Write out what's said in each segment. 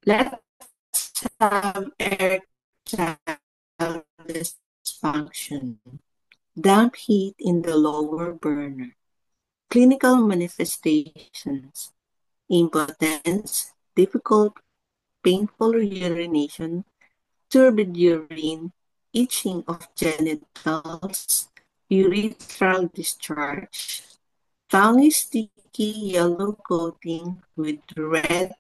Let's have erectile dysfunction, damp heat in the lower burner. Clinical manifestations: impotence, difficult, painful urination, turbid urine, itching of genitals, urethral discharge, tongue sticky yellow coating with red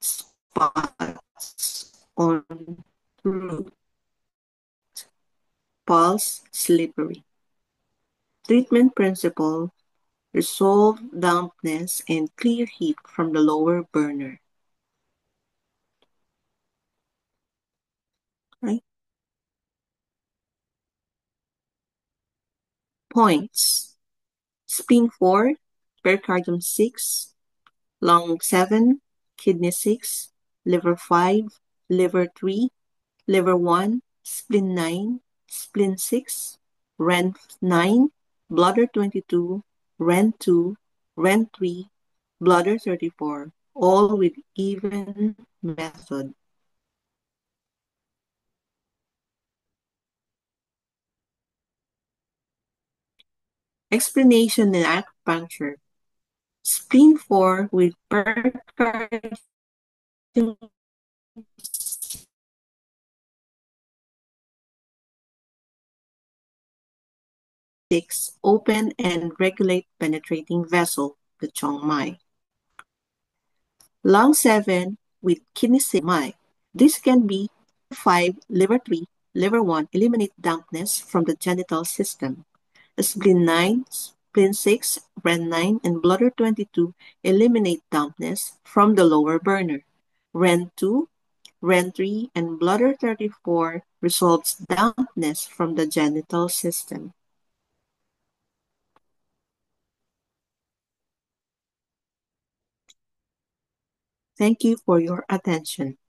spots on throat, pulse slippery. Treatment principle: resolve dampness and clear heat from the lower burner. Right? Points: spleen 4, pericardium 6, lung 7, kidney 6, liver 5, liver 3, liver 1, spleen 9, spleen 6, ren 9, bladder 22, ren 2, ren 3, bladder 34, all with even method. Explanation in acupuncture: spleen 4 with pericardium six, open and regulate penetrating vessel, the Chong Mai. Lung 7 with kidney 6, Mai. This can be 5, liver 3, liver 1, eliminate dampness from the genital system. Spleen 9, spleen 6, ren 9, and bladder 22 eliminate dampness from the lower burner. Ren 2, ren 3, and bladder 34 resolves dampness from the genital system. Thank you for your attention.